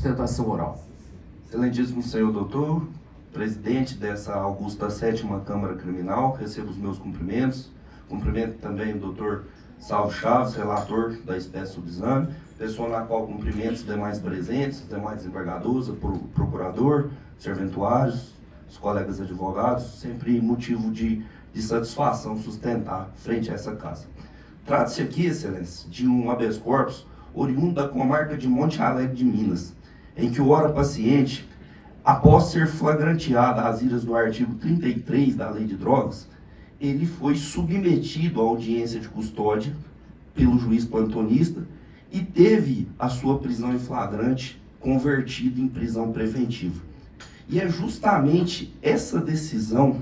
sustentação oral. Excelentíssimo senhor doutor, presidente dessa augusta 7ª Câmara Criminal, recebo os meus cumprimentos. Cumprimento também o doutor Salvo Chaves, relator da espécie subexame, pessoa na qual cumprimento os demais presentes, os demais desembargadores, o procurador, serventuários, os colegas advogados, sempre motivo de satisfação sustentar frente a essa casa. Trata-se aqui, excelência, de um habeas corpus oriundo da comarca de Monte Alegre de Minas, em que o ora paciente, após ser flagranteado às iras do artigo 33 da Lei de Drogas, ele foi submetido à audiência de custódia pelo juiz plantonista e teve a sua prisão em flagrante convertida em prisão preventiva. E é justamente essa decisão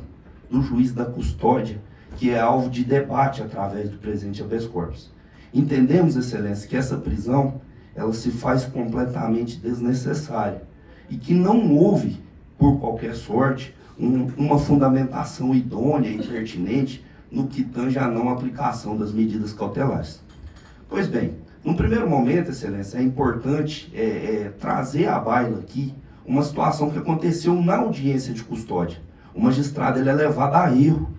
do juiz da custódia que é alvo de debate através do presente habeas corpus. Entendemos, excelência, que essa prisão ela se faz completamente desnecessária e que não houve, por qualquer sorte, uma fundamentação idônea e pertinente no que tange à não aplicação das medidas cautelares. Pois bem, num primeiro momento, excelência, é importante trazer à baila aqui uma situação que aconteceu na audiência de custódia. O magistrado ele é levado a erro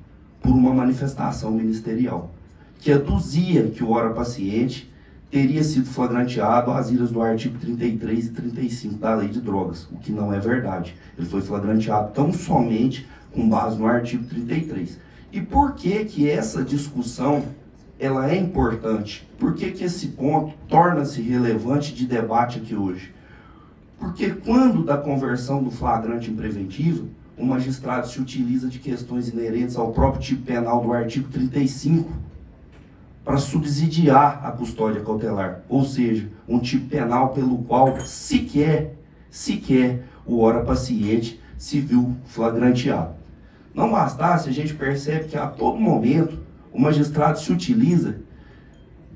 por uma manifestação ministerial, que aduzia que o ora paciente teria sido flagranteado às iras do artigo 33 e 35 da Lei de Drogas, o que não é verdade. Ele foi flagranteado tão somente com base no artigo 33. E por que que essa discussão ela é importante? Por que que esse ponto torna-se relevante de debate aqui hoje? Porque quando da conversão do flagrante em preventivo, o magistrado se utiliza de questões inerentes ao próprio tipo penal do artigo 35 para subsidiar a custódia cautelar, ou seja, um tipo penal pelo qual sequer o ora paciente se viu flagranteado. Não bastasse, a gente percebe que a todo momento o magistrado se utiliza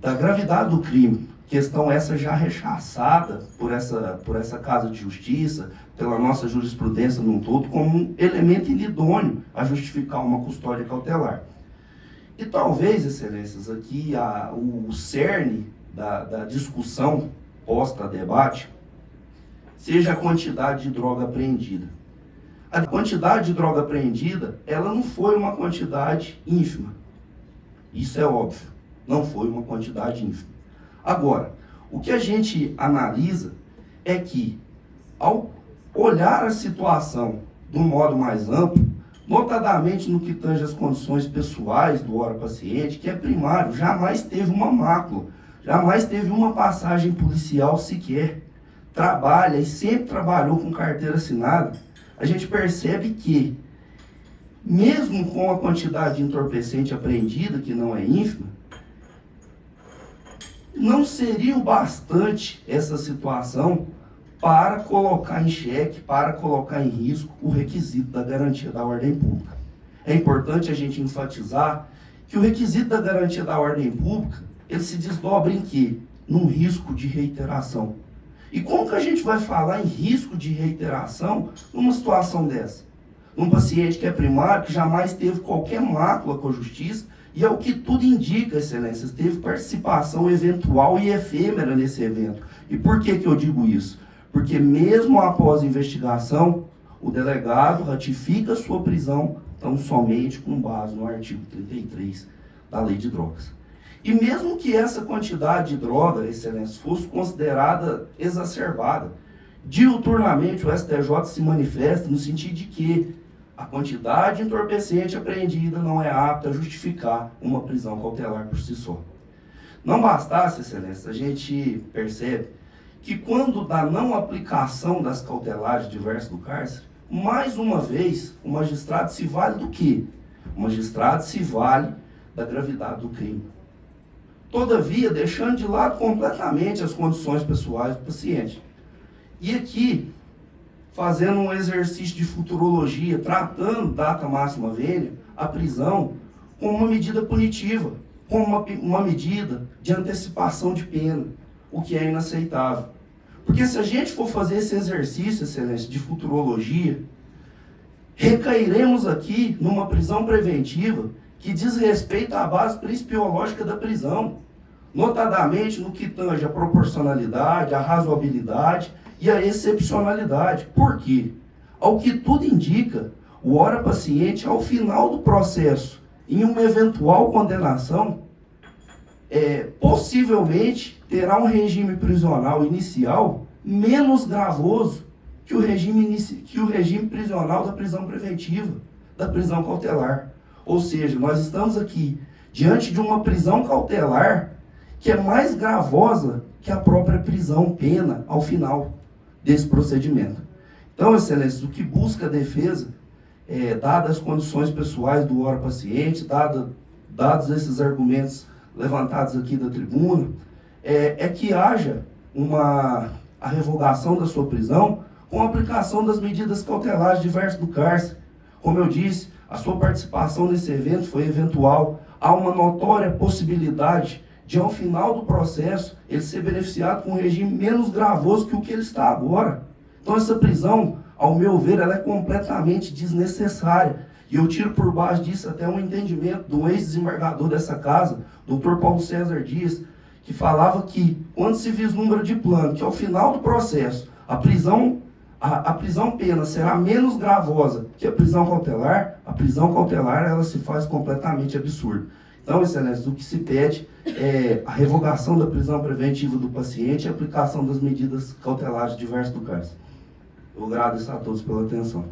da gravidade do crime, questão essa já rechaçada por essa Casa de Justiça, pela nossa jurisprudência num todo, como um elemento inidôneo a justificar uma custódia cautelar. E talvez, excelências, aqui o cerne da discussão posta a debate seja a quantidade de droga apreendida. A quantidade de droga apreendida, ela não foi uma quantidade ínfima. Isso é óbvio, não foi uma quantidade ínfima. Agora, o que a gente analisa é que, ao olhar a situação de um modo mais amplo, notadamente no que tange as condições pessoais do ora paciente, que é primário, jamais teve uma mácula, jamais teve uma passagem policial sequer, trabalha e sempre trabalhou com carteira assinada, a gente percebe que, mesmo com a quantidade de entorpecente apreendida, que não é ínfima, não seria o bastante essa situação para colocar em xeque, para colocar em risco o requisito da garantia da ordem pública. É importante a gente enfatizar que o requisito da garantia da ordem pública, ele se desdobra em quê? Num risco de reiteração. E como que a gente vai falar em risco de reiteração numa situação dessa? Um paciente que é primário, que jamais teve qualquer mácula com a justiça, e é o que tudo indica, excelências, teve participação eventual e efêmera nesse evento. E por que que eu digo isso? Porque mesmo após a investigação, o delegado ratifica a sua prisão tão somente com base no artigo 33 da Lei de Drogas. E mesmo que essa quantidade de droga, excelência, fosse considerada exacerbada, diuturnamente o STJ se manifesta no sentido de que a quantidade de entorpecente apreendida não é apta a justificar uma prisão cautelar por si só. Não bastasse, excelência, a gente percebe que quando da não aplicação das cautelares diversas do cárcere, mais uma vez, o magistrado se vale do quê? O magistrado se vale da gravidade do crime. Todavia, deixando de lado completamente as condições pessoais do paciente. E aqui, fazendo um exercício de futurologia, tratando data máxima vênia, a prisão, como uma medida punitiva, como uma medida de antecipação de pena, o que é inaceitável. Porque se a gente for fazer esse exercício, excelência, de futurologia, recairemos aqui numa prisão preventiva que diz respeito à base principiológica da prisão, notadamente no que tange a proporcionalidade, a razoabilidade e a excepcionalidade. Por quê? Ao que tudo indica, o ora paciente, ao final do processo, em uma eventual condenação, possivelmente terá um regime prisional inicial menos gravoso que o regime prisional da prisão preventiva, da prisão cautelar. Ou seja, nós estamos aqui diante de uma prisão cautelar que é mais gravosa que a própria prisão pena ao final desse procedimento. Então, Excelência, o que busca a defesa, dadas as condições pessoais do ora paciente, dados esses argumentos levantados aqui da tribuna, é que haja a revogação da sua prisão com a aplicação das medidas cautelares diversas do cárcere. Como eu disse, a sua participação nesse evento foi eventual. Há uma notória possibilidade de, ao final do processo, ele ser beneficiado com um regime menos gravoso que o que ele está agora. Então, essa prisão, ao meu ver, ela é completamente desnecessária. E eu tiro por baixo disso até um entendimento do ex-desembargador dessa casa, Dr. Paulo César Dias, que falava que, quando se vislumbra de plano, que ao final do processo, a prisão pena será menos gravosa que a prisão cautelar ela se faz completamente absurda. Então, Excelência, o que se pede é a revogação da prisão preventiva do paciente e a aplicação das medidas cautelares diversas do cárcere. Eu agradeço a todos pela atenção.